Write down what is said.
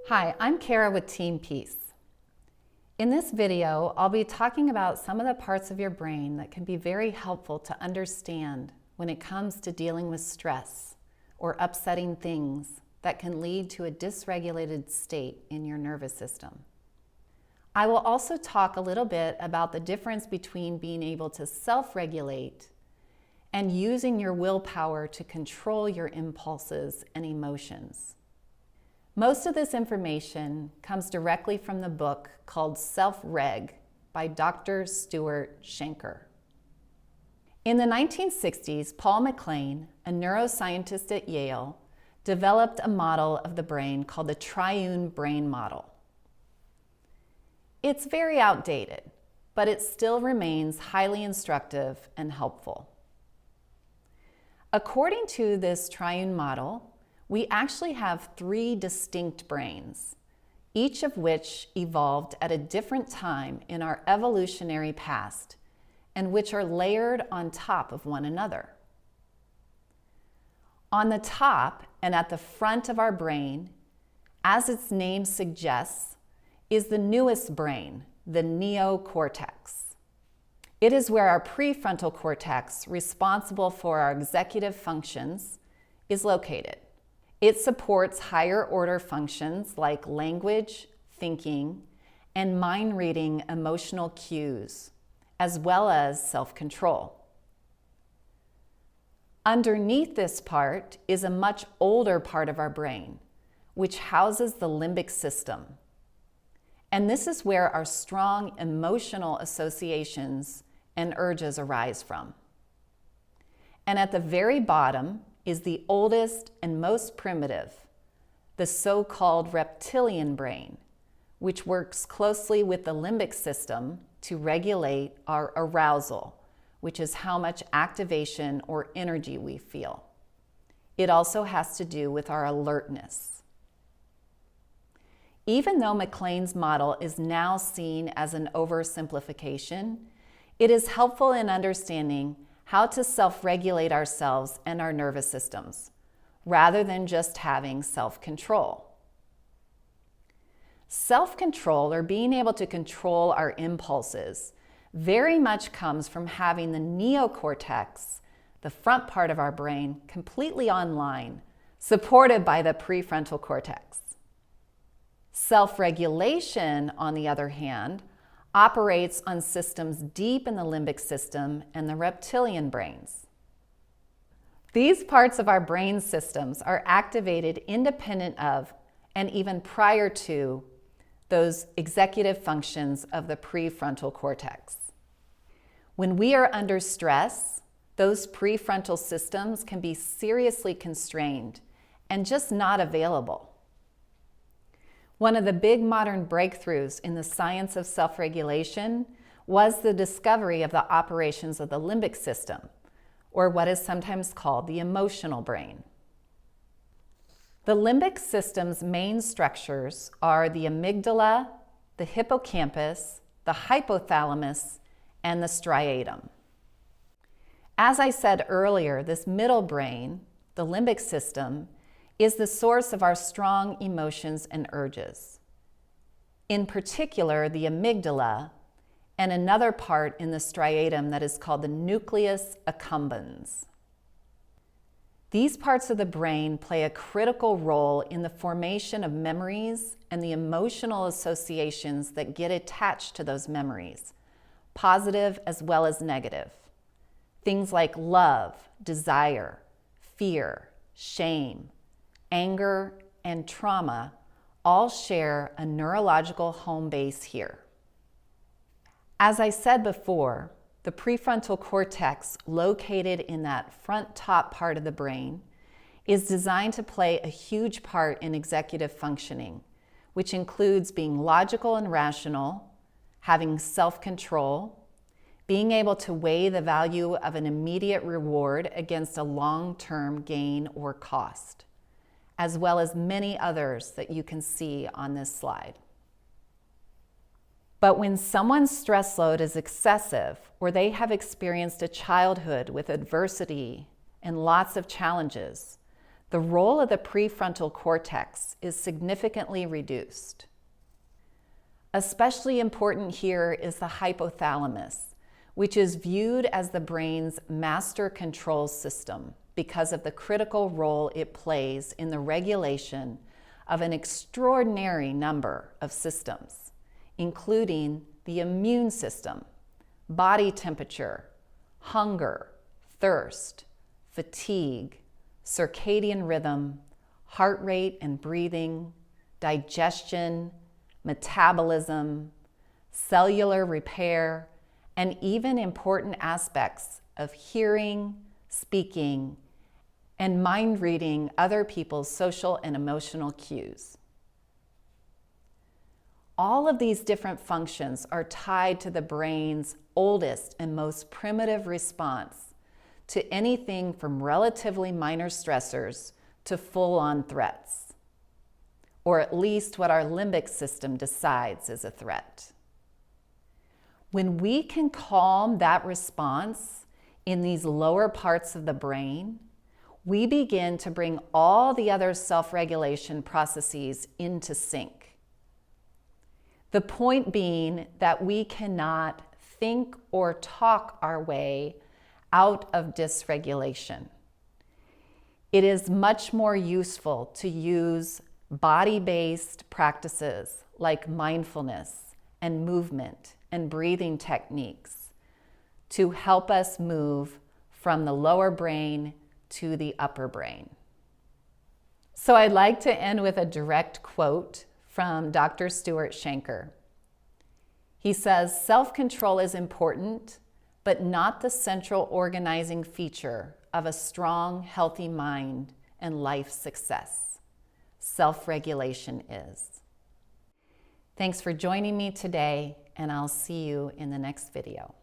Hi, I'm Kara with Team Peace. In this video, I'll be talking about some of the parts of your brain that can be very helpful to understand when it comes to dealing with stress or upsetting things that can lead to a dysregulated state in your nervous system. I will also talk a little bit about the difference between being able to self-regulate and using your willpower to control your impulses and emotions. Most of this information comes directly from the book called Self-Reg by Dr. Stuart Shanker. In the 1960s, Paul MacLean, a neuroscientist at Yale, developed a model of the brain called the triune brain model. It's very outdated, but it still remains highly instructive and helpful. According to this triune model, we actually have 3 distinct brains, each of which evolved at a different time in our evolutionary past and which are layered on top of one another. On the top and at the front of our brain, as its name suggests, is the newest brain, the neocortex. It is where our prefrontal cortex, responsible for our executive functions, is located. It supports higher order functions like language, thinking, and mind-reading emotional cues, as well as self-control. Underneath this part is a much older part of our brain, which houses the limbic system. And this is where our strong emotional associations and urges arise from. And at the very bottom is the oldest and most primitive, the so-called reptilian brain, which works closely with the limbic system to regulate our arousal, which is how much activation or energy we feel. It also has to do with our alertness. Even though MacLean's model is now seen as an oversimplification, it is helpful in understanding how to self-regulate ourselves and our nervous systems, rather than just having self-control. Self-control, or being able to control our impulses, very much comes from having the neocortex, the front part of our brain, completely online, supported by the prefrontal cortex. Self-regulation, on the other hand, operates on systems deep in the limbic system and the reptilian brains. These parts of our brain systems are activated independent of and even prior to those executive functions of the prefrontal cortex. When we are under stress, those prefrontal systems can be seriously constrained and just not available. One of the big modern breakthroughs in the science of self-regulation was the discovery of the operations of the limbic system, or what is sometimes called the emotional brain. The limbic system's main structures are the amygdala, the hippocampus, the hypothalamus, and the striatum. As I said earlier, this middle brain, the limbic system, is the source of our strong emotions and urges. In particular, the amygdala and another part in the striatum that is called the nucleus accumbens. These parts of the brain play a critical role in the formation of memories and the emotional associations that get attached to those memories, positive as well as negative. Things like love, desire, fear, shame, anger, and trauma all share a neurological home base here. As I said before, the prefrontal cortex, located in that front top part of the brain, is designed to play a huge part in executive functioning, which includes being logical and rational, having self-control, being able to weigh the value of an immediate reward against a long-term gain or cost, as well as many others that you can see on this slide. But when someone's stress load is excessive, or they have experienced a childhood with adversity and lots of challenges, the role of the prefrontal cortex is significantly reduced. Especially important here is the hypothalamus, which is viewed as the brain's master control system because of the critical role it plays in the regulation of an extraordinary number of systems, including the immune system, body temperature, hunger, thirst, fatigue, circadian rhythm, heart rate and breathing, digestion, metabolism, cellular repair, and even important aspects of hearing, speaking, and mind reading other people's social and emotional cues. All of these different functions are tied to the brain's oldest and most primitive response to anything from relatively minor stressors to full-on threats, or at least what our limbic system decides is a threat. When we can calm that response in these lower parts of the brain, we begin to bring all the other self-regulation processes into sync. The point being that we cannot think or talk our way out of dysregulation. It is much more useful to use body-based practices like mindfulness and movement and breathing techniques to help us move from the lower brain to the upper brain. So I'd like to end with a direct quote from Dr. Stuart Shanker. He says, "Self-control is important, but not the central organizing feature of a strong, healthy mind and life success. Self-regulation is." Thanks for joining me today, and I'll see you in the next video.